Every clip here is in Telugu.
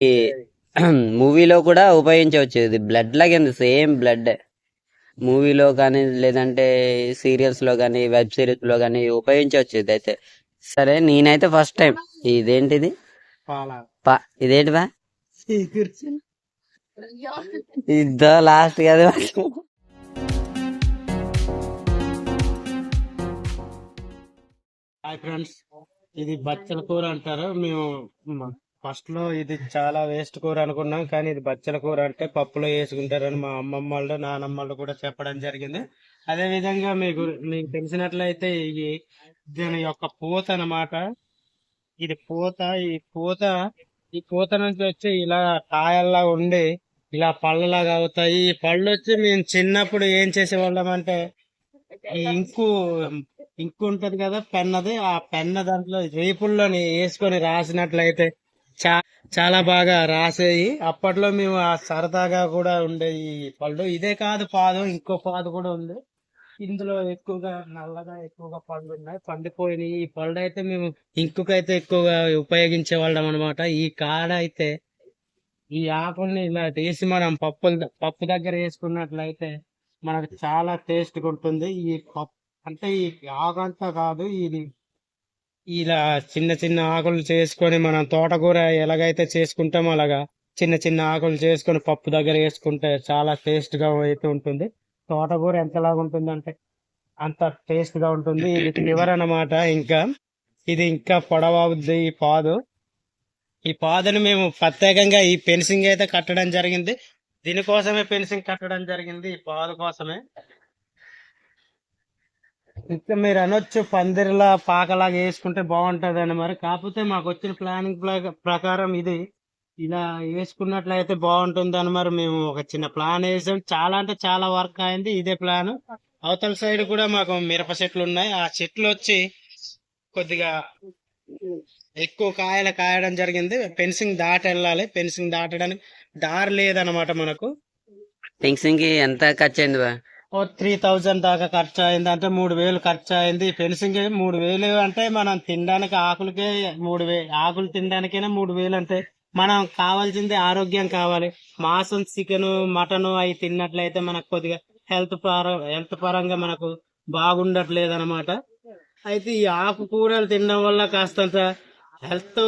ఈ మూవీలో కూడా ఉపయోగించవచ్చు. ఇది బ్లడ్ లాగే సేమ్ బ్లడ్. మూవీలో కానీ లేదంటే సీరియల్స్ లో కానీ వెబ్ సిరీస్ లో కానీ ఉపయోగించవచ్చు ఇదైతే. సరే నేనైతే ఫస్ట్ టైం ఇదేంటిది ఇదేంటివా ఇద్దో లాస్ట్ కదా. హాయ్ ఫ్రెండ్స్, ఇది బచ్చల కూర అంటారు. మేము ఫస్ట్ లో ఇది చాలా వేస్ట్ కూర అనుకున్నాం, కానీ ఇది బచ్చల కూర అంటే పప్పులో వేసుకుంటారని మా అమ్మమ్మ వాళ్ళు నానమ్మ వాళ్ళు కూడా చెప్పడం జరిగింది. అదే విధంగా మీకు తెలిసినట్లయితే ఇది దీని యొక్క పూత అన్నమాట. ఇది పూత. ఈ పూత నుంచి వచ్చి ఇలా కాయల్లా ఉండి ఇలా పళ్ళలాగా అవుతాయి. ఈ పళ్ళు వచ్చి మేము చిన్నప్పుడు ఏం చేసేవాళ్ళం అంటే ఈ ఇంకు ఉంటది కదా, పెన్నది. ఆ పెన్న దాంట్లో రేపుల్లోని వేసుకొని రాసినట్లయితే చాలా బాగా రాసేయి. అప్పట్లో మేము ఆ సరదాగా కూడా ఉండే ఈ పళ్ళు. ఇదే కాదు పాదు, ఇంకో పాదు కూడా ఉంది. ఇందులో ఎక్కువగా నల్లగా ఎక్కువగా పళ్ళు ఉన్నాయి, పండిపోయినాయి. ఈ పళ్ళు అయితే మేము ఇంకుకైతే ఎక్కువగా ఉపయోగించే వాళ్ళం అనమాట. ఈ కాడ అయితే ఈ ఆకుల్ని ఇలా తీసి మనం పప్పు దగ్గర వేసుకున్నట్లయితే మనకు చాలా టేస్ట్ ఉంటుంది. ఈ పప్పు అంటే ఈ ఆకంతా కాదు, ఇది ఇలా చిన్న చిన్న ఆకులు చేసుకొని మనం తోటకూర ఎలాగైతే చేసుకుంటామో అలాగా చిన్న చిన్న ఆకులు చేసుకొని పప్పు దగ్గర వేసుకుంటే చాలా టేస్ట్ గా అయితే ఉంటుంది. తోటకూర ఎంతలాగా ఉంటుంది అంటే అంత టేస్ట్ గా ఉంటుంది. ఇది ఫ్లేవర్ అన్నమాట. ఇది ఇంకా పొడవవుద్ది ఈ పాదుని మేము ప్రత్యేకంగా ఈ ఫెన్సింగ్ అయితే కట్టడం జరిగింది. దీనికోసమే ఫెన్సింగ్ కట్టడం జరిగింది, ఈ పాదు కోసమే. ఇంకా మీరు అనొచ్చు పందిరిలా పాకలాగా వేసుకుంటే బాగుంటది అని. మరి కాకపోతే మాకు వచ్చిన ప్లానింగ్ ప్రకారం ఇది ఇలా వేసుకున్నట్లయితే బాగుంటుంది అని మరి మేము ఒక చిన్న ప్లాన్ వేసాం. చాలా అంటే చాలా వర్క్ అయింది ఇదే ప్లాన్. అవతల సైడ్ కూడా మాకు మిరప చెట్లు ఉన్నాయి. ఆ చెట్లు వచ్చి కొద్దిగా ఎక్కువ కాయలు కాయడం జరిగింది. ఫెన్సింగ్ దాటి వెళ్ళాలి. ఫెన్సింగ్ దాటడానికి దారి లేదనమాట మనకు. ఫెన్సింగ్ కి ఎంత ఖర్చు అయింది బా? 3000 దాకా ఖర్చు అయింది. అంటే 3000 ఖర్చు అయింది. ఫెన్సింగ్ 3000 అంటే మనం తినడానికి ఆకులకే 3000, ఆకులు తినడానికైనా 3000. అంటే మనం కావాల్సింది ఆరోగ్యం కావాలి. మాంసం, చికెన్, మటన్ అవి తిన్నట్లయితే మనకు కొద్దిగా హెల్త్ పరంగా మనకు బాగుండట్లేదు అనమాట. అయితే ఈ ఆకుకూరలు తినడం వల్ల కాస్తంత హెల్త్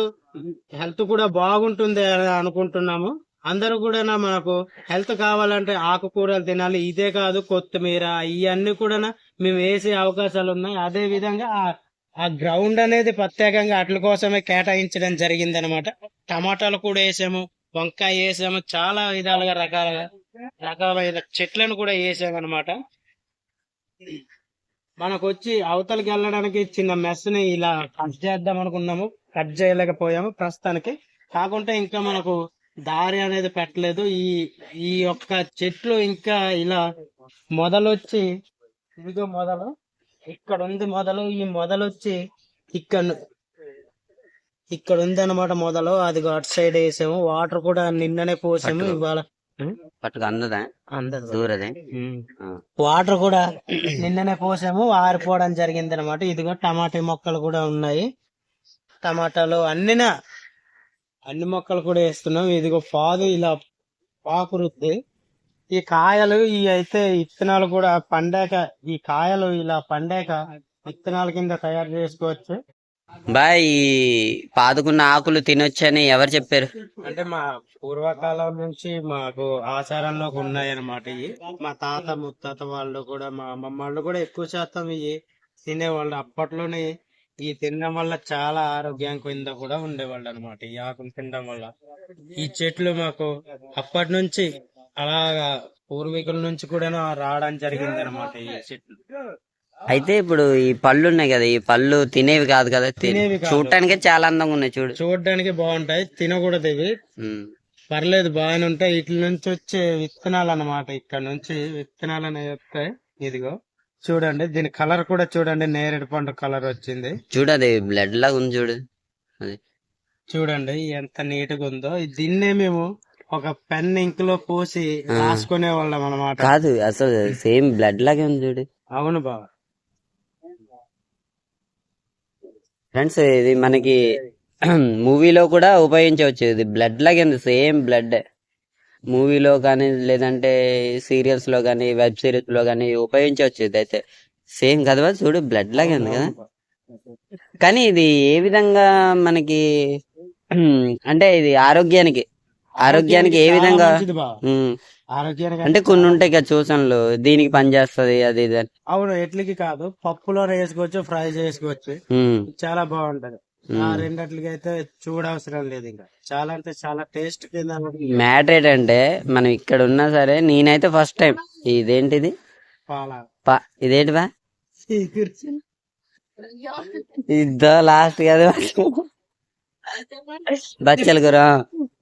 హెల్త్ కూడా బాగుంటుంది అని అనుకుంటున్నాము. అందరూ కూడా మనకు హెల్త్ కావాలంటే ఆకుకూరలు తినాలి. ఇదే కాదు, కొత్తిమీర ఇవన్నీ కూడా మేము వేసే అవకాశాలు ఉన్నాయి. అదే విధంగా ఆ గ్రౌండ్ అనేది ప్రత్యేకంగా అట్ల కోసమే కేటాయించడం జరిగింది అనమాట. టమాటాలు కూడా వేసాము, వంకాయ వేసాము, చాలా విధాలుగా రకాలైన చెట్లను కూడా వేసాము అనమాట. మనకు వచ్చి అవతలకి వెళ్ళడానికి చిన్న మెస్ ని ఇలా కట్ చేద్దాం అనుకున్నాము, కట్ చేయలేకపోయాము ప్రస్తుతానికి. కాకుంటే ఇంకా మనకు దారి అనేది పెట్టలేదు. ఈ యొక్క చెట్లు ఇంకా ఇలా మొదలొచ్చి ఇదిగో మొదలు ఇక్కడ ఉంది. ఈ మొదలు వచ్చి ఇక్కడ ఇక్కడ ఉంది అనమాట మొదలు. అది అటు సైడ్ వేసాము. వాటర్ కూడా నిన్ననే పోసాము. ఇవాళ పట్టుకు దూరదే వాటర్ కూడా నిన్ననే పోసాము, ఆరిపోవడం జరిగింది అనమాట. ఇదిగో టమాటా మొక్కలు కూడా ఉన్నాయి. టమాటాలు అన్ని మొక్కలు కూడా వేస్తున్నాం. ఇదిగో పాదు ఇలా పాకురుద్ది. ఈ కాయలు అయితే ఇత్తనాలు కూడా పండాక, ఈ కాయలు ఇలా పండాక విత్తనాల కింద తయారు చేసుకోవచ్చు. బాయ్ ఈ పాదుకున్న ఆకులు తినొచ్చని ఎవరు చెప్పారు? అంటే మా పూర్వకాలం నుంచి మాకు ఆచారంలోకి ఉన్నాయన్నమాట. ఇవి మా తాత ముత్తాత వాళ్ళు కూడా, మా అమ్మమ్మ వాళ్ళు కూడా ఎక్కువ శాతం ఇవి తినేవాళ్ళు. అప్పట్లోనే ఈ తినడం వల్ల చాలా ఆరోగ్యం కింద కూడా ఉండేవాళ్ళు అనమాట. ఈ ఆకులు తినడం వల్ల ఈ చెట్లు మాకు అప్పటి నుంచి అలాగా పూర్వీకుల నుంచి కూడా రావడం జరిగింది అనమాట ఈ చెట్లు. అయితే ఇప్పుడు ఈ పళ్ళు ఉన్నాయి కదా, ఈ పళ్ళు తినేవి కాదు కదా, చూడటానికే చాలా అందంగా ఉన్నాయి. చూడడానికి బాగుంటాయి, తినకూడదు ఇవి. పర్లేదు, బాగానే ఉంటాయి. ఇట్ల నుంచి వచ్చే విత్తనాలు అన్నమాట. ఇక్కడ నుంచి విత్తనాలు అనేవి వస్తాయి. ఇదిగో చూడండి, దీని కలర్ కూడా చూడండి, నేరేడు పండు కలర్ వచ్చింది. చూడది బ్లడ్ లాగా ఉంది చూడు. చూడండి ఎంత నీట్గా ఉందో. దీన్నే మేము ఒక పెన్ ఇంక్ లో పోసి రాసుకునే వాళ్ళం అనమాట. కాదు, అసలు సేమ్ బ్లడ్ లాగే ఉంది చూడు. అవును బాబా. ఫ్రెండ్స్, ఇది మనకి మూవీలో కూడా ఉపయోగించవచ్చు. ఇది బ్లడ్ లాగే ఉంది, సేమ్ బ్లడ్. మూవీలో కానీ లేదంటే సీరియల్స్ లో కానీ వెబ్ సిరీస్ లో కానీ ఉపయోగించవచ్చు. ఇదైతే సేమ్ కదా, చూడు బ్లడ్ లాగే ఉంది కదా. కానీ ఇది ఏ విధంగా మనకి అంటే ఇది ఆరోగ్యానికి ఏ చాలా విధంగా మంచిది బా. ఉమ్, ఆరోగ్యానికి అంటే కొన్ని ఉంటాయి కదా సూచనలు, దీనికి పనిచేస్తుంది అది ఇది అని. అవును, ఎట్లకి కాదు, పప్పులో వేసుకోవచ్చు, ఫ్రై చేసుకోవచ్చు, ఉమ్, చాలా బాగుంటది. ఆ ఉమ్. రెండట్లకి అయితే చూడవసరం లేదు, ఇంకా చాలా అంటే చాలా టేస్ట్ కింద మ్యాటర్ ఏంటంటే మనం ఇక్కడ ఉన్నా సరే, నేనైతే ఫస్ట్ టైం ఇదేంటిది పాల ఇదేంటి బా ఇద్దో లాస్ట్ కదా బచ్చల కూర.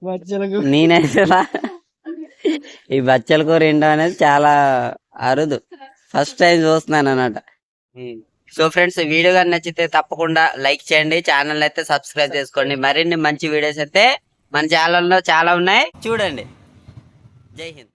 బచ్చలకు నేనైతే ఈ బచ్చల కూర ఏంటో అనేది చాలా అరుదు, ఫస్ట్ టైం చూస్తున్నాను అన్నమాట. సో ఫ్రెండ్స్, వీడియో కానీ నచ్చితే తప్పకుండా లైక్ చేయండి, ఛానల్ అయితే సబ్స్క్రైబ్ చేసుకోండి. మరిన్ని మంచి వీడియోస్ అయితే మన ఛానల్లో చాలా ఉన్నాయి, చూడండి. జై హింద్.